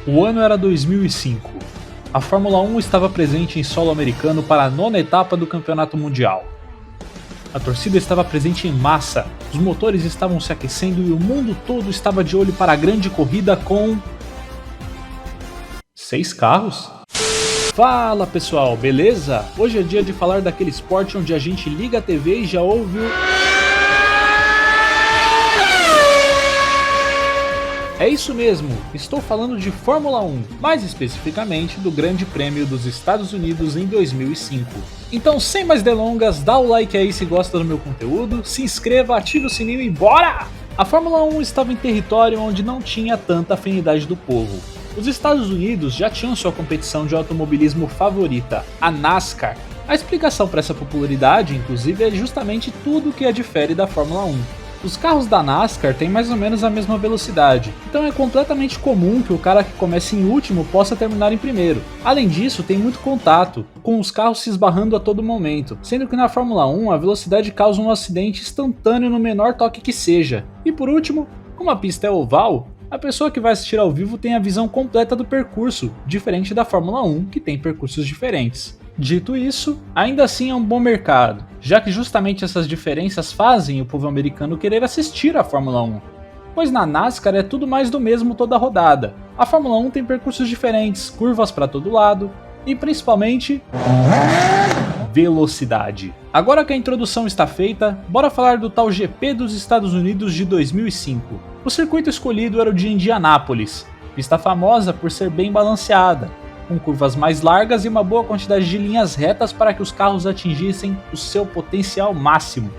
O ano era 2005. A Fórmula 1 estava presente em solo americano para a 9ª etapa do Campeonato Mundial. A torcida estava presente em massa, os motores estavam se aquecendo e o mundo todo estava de olho para a grande corrida com 6 carros? Fala pessoal, beleza? Hoje é dia de falar daquele esporte onde a gente liga a TV e já ouve o... É isso mesmo, estou falando de Fórmula 1, mais especificamente do Grande Prêmio dos Estados Unidos em 2005. Então, sem mais delongas, dá o like aí se gosta do meu conteúdo, se inscreva, ative o sininho e bora! A Fórmula 1 estava em território onde não tinha tanta afinidade do povo. Os Estados Unidos já tinham sua competição de automobilismo favorita, a NASCAR. A explicação para essa popularidade, inclusive, é justamente tudo que a difere da Fórmula 1. Os carros da NASCAR têm mais ou menos a mesma velocidade, então é completamente comum que o cara que comece em último possa terminar em primeiro. Além disso, tem muito contato, com os carros se esbarrando a todo momento, sendo que na Fórmula 1 a velocidade causa um acidente instantâneo no menor toque que seja. E por último, como a pista é oval, a pessoa que vai assistir ao vivo tem a visão completa do percurso, diferente da Fórmula 1, que tem percursos diferentes. Dito isso, ainda assim é um bom mercado, já que justamente essas diferenças fazem o povo americano querer assistir à Fórmula 1. Pois na NASCAR é tudo mais do mesmo toda a rodada. A Fórmula 1 tem percursos diferentes, curvas para todo lado e principalmente velocidade. Agora que a introdução está feita, bora falar do tal GP dos Estados Unidos de 2005. O circuito escolhido era o de Indianápolis, pista famosa por ser bem balanceada, com curvas mais largas e uma boa quantidade de linhas retas para que os carros atingissem o seu potencial máximo.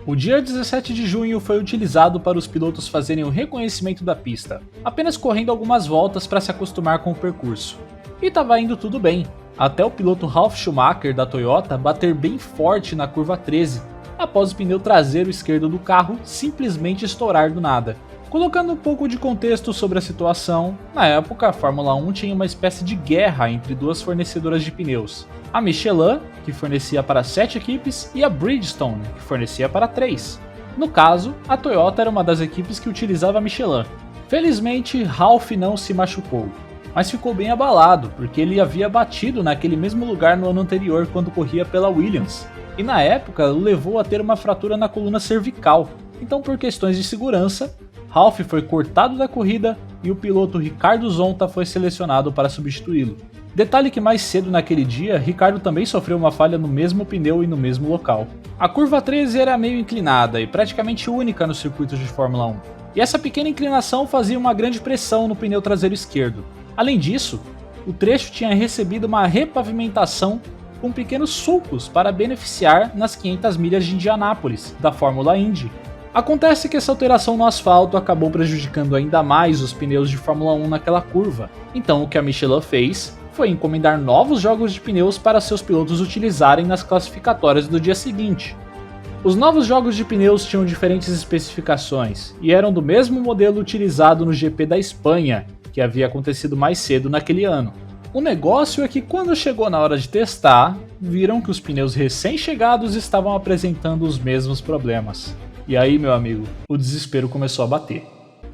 O dia 17 de junho foi utilizado para os pilotos fazerem o reconhecimento da pista, apenas correndo algumas voltas para se acostumar com o percurso. E estava indo tudo bem, até o piloto Ralf Schumacher da Toyota bater bem forte na curva 13, após o pneu traseiro esquerdo do carro simplesmente estourar do nada. Colocando um pouco de contexto sobre a situação, na época a Fórmula 1 tinha uma espécie de guerra entre duas fornecedoras de pneus. A Michelin, que fornecia para 7 equipes, e a Bridgestone, que fornecia para 3. No caso, a Toyota era uma das equipes que utilizava a Michelin. Felizmente, Ralf não se machucou, mas ficou bem abalado, porque ele havia batido naquele mesmo lugar no ano anterior quando corria pela Williams, e na época o levou a ter uma fratura na coluna cervical. Então, por questões de segurança, Ralf foi cortado da corrida e o piloto Ricardo Zonta foi selecionado para substituí-lo. Detalhe que mais cedo naquele dia, Ricardo também sofreu uma falha no mesmo pneu e no mesmo local. A curva 13 era meio inclinada e praticamente única no circuito de Fórmula 1, e essa pequena inclinação fazia uma grande pressão no pneu traseiro esquerdo. Além disso, o trecho tinha recebido uma repavimentação com pequenos sulcos para beneficiar nas 500 milhas de Indianápolis, da Fórmula Indy. Acontece que essa alteração no asfalto acabou prejudicando ainda mais os pneus de Fórmula 1 naquela curva, então o que a Michelin fez foi encomendar novos jogos de pneus para seus pilotos utilizarem nas classificatórias do dia seguinte. Os novos jogos de pneus tinham diferentes especificações e eram do mesmo modelo utilizado no GP da Espanha, que havia acontecido mais cedo naquele ano. O negócio é que quando chegou na hora de testar, viram que os pneus recém-chegados estavam apresentando os mesmos problemas. E aí, meu amigo, o desespero começou a bater.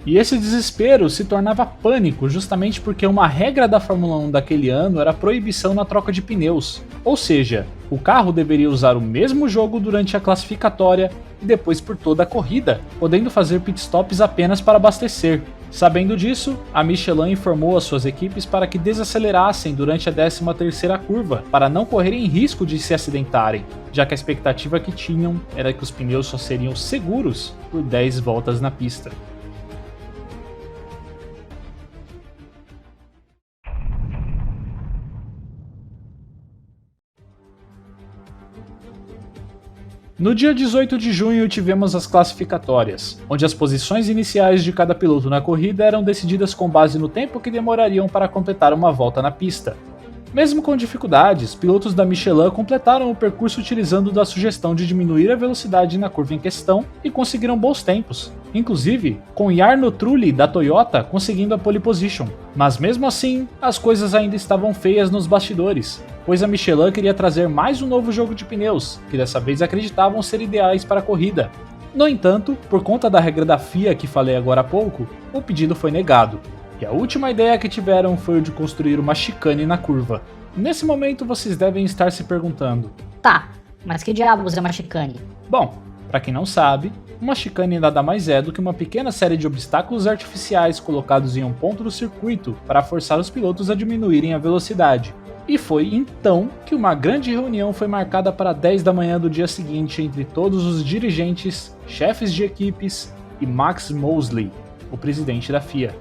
E esse desespero se tornava pânico justamente porque uma regra da Fórmula 1 daquele ano era a proibição na troca de pneus. Ou seja, o carro deveria usar o mesmo jogo durante a classificatória e depois por toda a corrida, podendo fazer pitstops apenas para abastecer. Sabendo disso, a Michelin informou as suas equipes para que desacelerassem durante a 13ª curva, para não correrem risco de se acidentarem, já que a expectativa que tinham era que os pneus só seriam seguros por 10 voltas na pista. No dia 18 de junho tivemos as classificatórias, onde as posições iniciais de cada piloto na corrida eram decididas com base no tempo que demorariam para completar uma volta na pista. Mesmo com dificuldades, pilotos da Michelin completaram o percurso utilizando da sugestão de diminuir a velocidade na curva em questão e conseguiram bons tempos. inclusive com Jarno Trulli da Toyota conseguindo a pole position. Mas mesmo assim, as coisas ainda estavam feias nos bastidores, pois a Michelin queria trazer mais um novo jogo de pneus, que dessa vez acreditavam ser ideais para a corrida. No entanto, por conta da regra da FIA que falei agora há pouco, o pedido foi negado, e a última ideia que tiveram foi o de construir uma chicane na curva. Nesse momento vocês devem estar se perguntando: Tá, mas que diabos é uma chicane? Bom, para quem não sabe, uma chicane nada mais é do que uma pequena série de obstáculos artificiais colocados em um ponto do circuito para forçar os pilotos a diminuírem a velocidade. E foi então que uma grande reunião foi marcada para 10 da manhã do dia seguinte entre todos os dirigentes, chefes de equipes e Max Mosley, o presidente da FIA.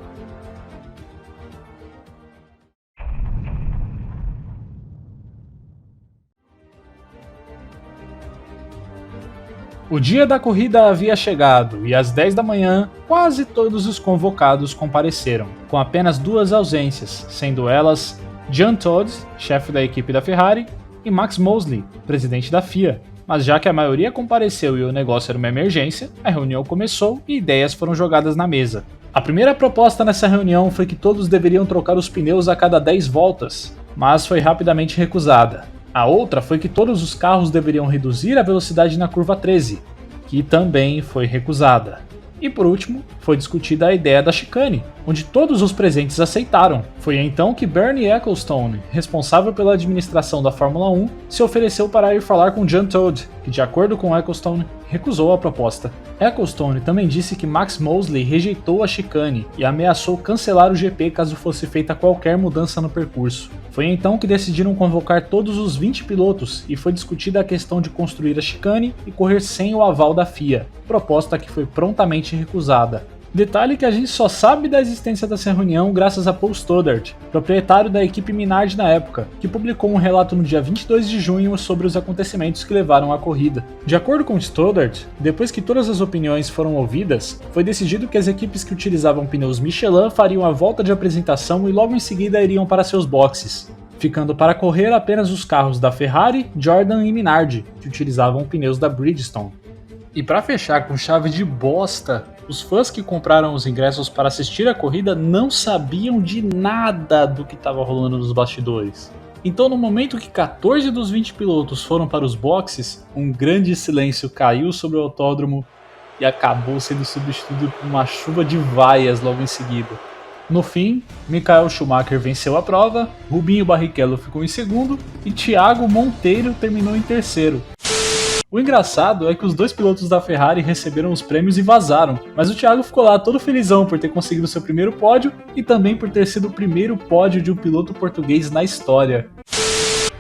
O dia da corrida havia chegado e às 10 da manhã, quase todos os convocados compareceram, com apenas duas ausências, sendo elas Jean Todt, chefe da equipe da Ferrari, e Max Mosley, presidente da FIA. Mas já que a maioria compareceu e o negócio era uma emergência, a reunião começou e ideias foram jogadas na mesa. A primeira proposta nessa reunião foi que todos deveriam trocar os pneus a cada 10 voltas, mas foi rapidamente recusada. A outra foi que todos os carros deveriam reduzir a velocidade na curva 13, que também foi recusada. E por último, foi discutida a ideia da chicane, onde todos os presentes aceitaram. Foi então que Bernie Ecclestone, responsável pela administração da Fórmula 1, se ofereceu para ir falar com Jean Todt, que de acordo com Ecclestone, recusou a proposta. Ecclestone também disse que Max Mosley rejeitou a chicane e ameaçou cancelar o GP caso fosse feita qualquer mudança no percurso. Foi então que decidiram convocar todos os 20 pilotos e foi discutida a questão de construir a chicane e correr sem o aval da FIA, proposta que foi prontamente recusada. Detalhe que a gente só sabe da existência dessa reunião graças a Paul Stoddart, proprietário da equipe Minardi na época, que publicou um relato no dia 22 de junho sobre os acontecimentos que levaram à corrida. De acordo com Stoddart, depois que todas as opiniões foram ouvidas, foi decidido que as equipes que utilizavam pneus Michelin fariam a volta de apresentação e logo em seguida iriam para seus boxes, ficando para correr apenas os carros da Ferrari, Jordan e Minardi, que utilizavam pneus da Bridgestone. E para fechar com chave de bosta, os fãs que compraram os ingressos para assistir a corrida não sabiam de nada do que estava rolando nos bastidores. Então, no momento que 14 dos 20 pilotos foram para os boxes, um grande silêncio caiu sobre o autódromo e acabou sendo substituído por uma chuva de vaias logo em seguida. No fim, Michael Schumacher venceu a prova, Rubinho Barrichello ficou em segundo e Thiago Monteiro terminou em terceiro. O engraçado é que os dois pilotos da Ferrari receberam os prêmios e vazaram, mas o Thiago ficou lá todo felizão por ter conseguido seu primeiro pódio e também por ter sido o primeiro pódio de um piloto português na história.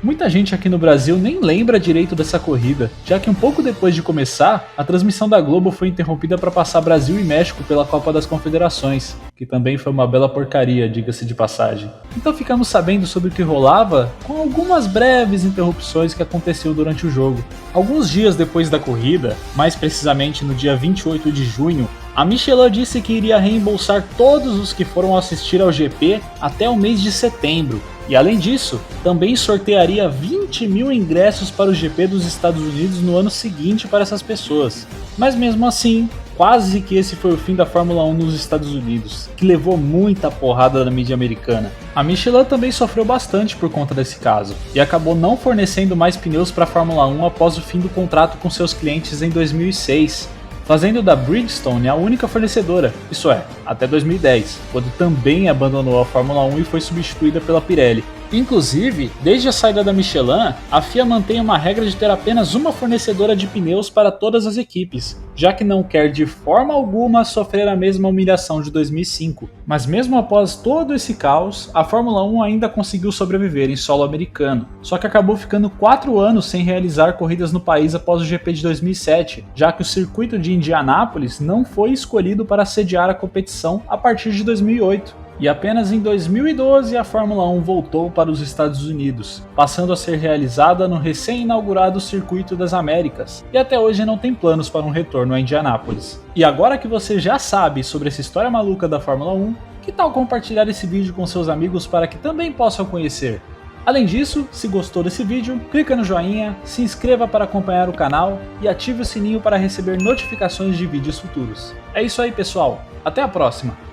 Muita gente aqui no Brasil nem lembra direito dessa corrida, já que um pouco depois de começar, a transmissão da Globo foi interrompida para passar Brasil e México pela Copa das Confederações, que também foi uma bela porcaria, diga-se de passagem. Então ficamos sabendo sobre o que rolava com algumas breves interrupções que aconteceu durante o jogo. Alguns dias depois da corrida, mais precisamente no dia 28 de junho, a Michelin disse que iria reembolsar todos os que foram assistir ao GP até o mês de setembro. E além disso, também sortearia 20 mil ingressos para o GP dos Estados Unidos no ano seguinte para essas pessoas. Mas mesmo assim, quase que esse foi o fim da Fórmula 1 nos Estados Unidos, que levou muita porrada da mídia americana. A Michelin também sofreu bastante por conta desse caso, e acabou não fornecendo mais pneus para a Fórmula 1 após o fim do contrato com seus clientes em 2006. Fazendo da Bridgestone a única fornecedora, isso é, até 2010, quando também abandonou a Fórmula 1 e foi substituída pela Pirelli. Inclusive, desde a saída da Michelin, a FIA mantém uma regra de ter apenas uma fornecedora de pneus para todas as equipes, já que não quer de forma alguma sofrer a mesma humilhação de 2005. Mas mesmo após todo esse caos, a Fórmula 1 ainda conseguiu sobreviver em solo americano, só que acabou ficando 4 anos sem realizar corridas no país após o GP de 2007, já que o circuito de Indianápolis não foi escolhido para sediar a competição a partir de 2008. E apenas em 2012 a Fórmula 1 voltou para os Estados Unidos, passando a ser realizada no recém-inaugurado Circuito das Américas, e até hoje não tem planos para um retorno a Indianápolis. E agora que você já sabe sobre essa história maluca da Fórmula 1, que tal compartilhar esse vídeo com seus amigos para que também possam conhecer? Além disso, se gostou desse vídeo, clica no joinha, se inscreva para acompanhar o canal e ative o sininho para receber notificações de vídeos futuros. É isso aí, pessoal. Até a próxima!